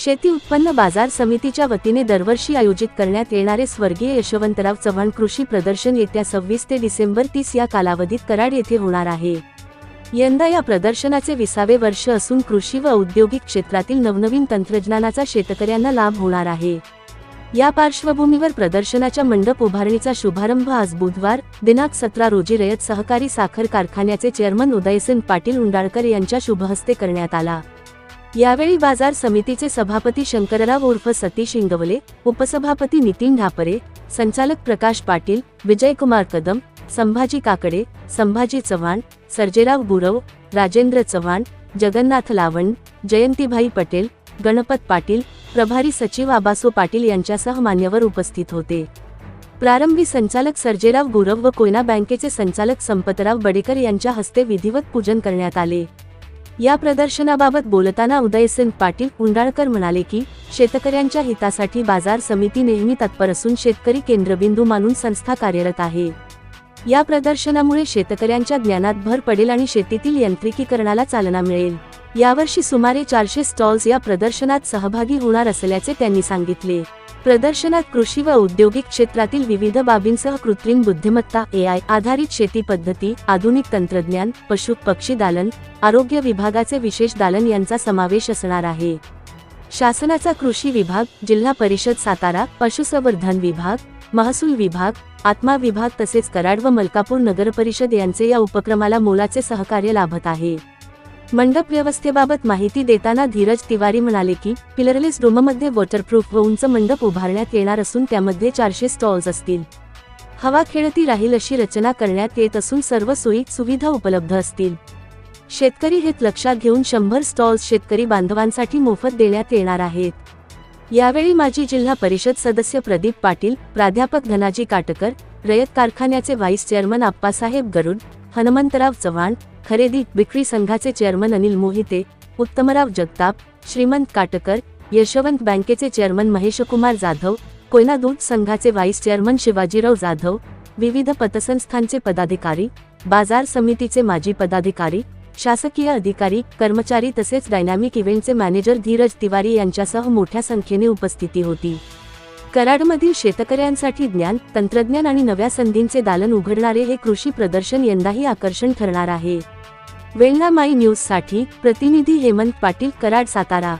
शेती उत्पन्न बाजार समितीच्या वतीने दरवर्षी आयोजित करण्यात येणारे स्वर्गीय यशवंतराव चव्हाण कृषी प्रदर्शन येत्या 26 ते डिसेंबर 30 या कालावधीत कराड येथे होणार आहे। यंदा या प्रदर्शनाचे 20वे वर्ष असून कृषी व औद्योगिक क्षेत्रातील नवनवीन तंत्रज्ञानाचा शेतकऱ्यांना लाभ होणार आहे। या पार्श्वभूमीवर प्रदर्शनाच्या मंडप उभारणीचा शुभारंभ आज बुधवार दिनांक 17 रोजी रयत सहकारी साखर कारखान्याचे चेअरमन उदयसिंग पाटील उंडाळकर यांच्या शुभहस्ते करण्यात आला। यावेळी बाजार समितीचे सभापती शंकरराव उर्फ सतीश इंगवले, उपसभापती नितीन ढापरे, संचालक प्रकाश पाटील, विजयकुमार कदम, संभाजी काकडे, संभाजी चव्हाण, सर्जेराव गुरव, राजेंद्र चव्हाण, जगन्नाथ लावंड, जयंतीभाई पटेल, गणपत पाटील, प्रभारी सचिव आबासो पाटील यांच्यासह मान्यवर उपस्थित होते। प्रारंभी संचालक सर्जेराव गुरव व कोयना बँकेचे संचालक संपतराव बडेकर यांच्या हस्ते विधिवत पूजन करण्यात आले। या प्रदर्शनाबाबत बोलताना उदयसिंग पाटील उंडाळकर म्हणाले की शेतकऱ्यांच्या हितासाठी बाजार समिती नेहमी तत्पर असून शेतकरी केंद्रबिंदू मानून संस्था कार्यरत आहे। या प्रदर्शनामुळे शेतकऱ्यांच्या ज्ञानात भर पडेल आणि शेतीतील यांत्रिकीकरणाला चालना मिळेल। यावर्षी सुमारे 400 स्टॉल्स या प्रदर्शनात सहभागी होणार असल्याचे त्यांनी सांगितले। प्रदर्शनात कृषी व औद्योगिक क्षेत्रातील विविध बाबींसह कृत्रिम बुद्धिमत्ता AI आधारित शेती पद्धती, आधुनिक तंत्रज्ञान, पशु पक्षी दालन, आरोग्य विभागाचे विशेष दालन यांचा समावेश असणार आहे। शासनाचा कृषी विभाग, जिल्हा परिषद सातारा, पशुसंवर्धन विभाग, महसूल विभाग, आत्मा विभाग तसेच कराड व मलकापूर नगरपरिषद यांचे या उपक्रमाला मोलाचे सहकार्य लाभत आहे। मंडप व्यवस्थेबाबत माहिती देताना धीरज तिवारी म्हणाले की पिलरलेस डोममध्ये वॉटरप्रूफ व उंच मंडप उभारण्यात येणार असून त्यामध्ये 400 स्टॉल्स असतील। हवा खेळती राहील अशी रचना करण्यात येत असून सर्व सोयी सुविधा उपलब्ध असतील। शेतकरी हित लक्षात घेऊन 100 स्टॉल्स शेतकरी बांधवांसाठी मोफत देण्यात येणार आहेत। यावेळी माजी जिल्हा परिषद सदस्य प्रदीप पाटील, प्राध्यापक धनाजी काटकर, रयत कारखान्याचे व्हाईस चेअरमन आप्पासाहेब गरुड, हनुमंतराव चव्हाण, खरेदी विक्री संघाचे चेअरमन अनिल मोहिते, उत्तमराव जगताप, श्रीमंत काटकर, यशवंत बँकेचे चेअरमन महेशकुमार जाधव, कोयना दूध संघाचे व्हाईस चेअरमन शिवाजीराव जाधव, विविध पतसंस्थांचे पदाधिकारी, बाजार समितीचे माजी पदाधिकारी, शासकीय अधिकारी, कर्मचारी तसेच डायनामिक इव्हेंटचे मॅनेजर धीरज तिवारी यांच्यासह मोठ्या संख्येने उपस्थिती होती। कराडमधील शेतकऱ्यांसाठी ज्ञान, तंत्रज्ञान आणि नव्या संधींचे दालन उघडणारे हे कृषी प्रदर्शन यंदाही आकर्षण ठरणार आहे। वेळना माई न्यूज साठी प्रतिनिधी हेमंत पाटील, कराड, सातारा।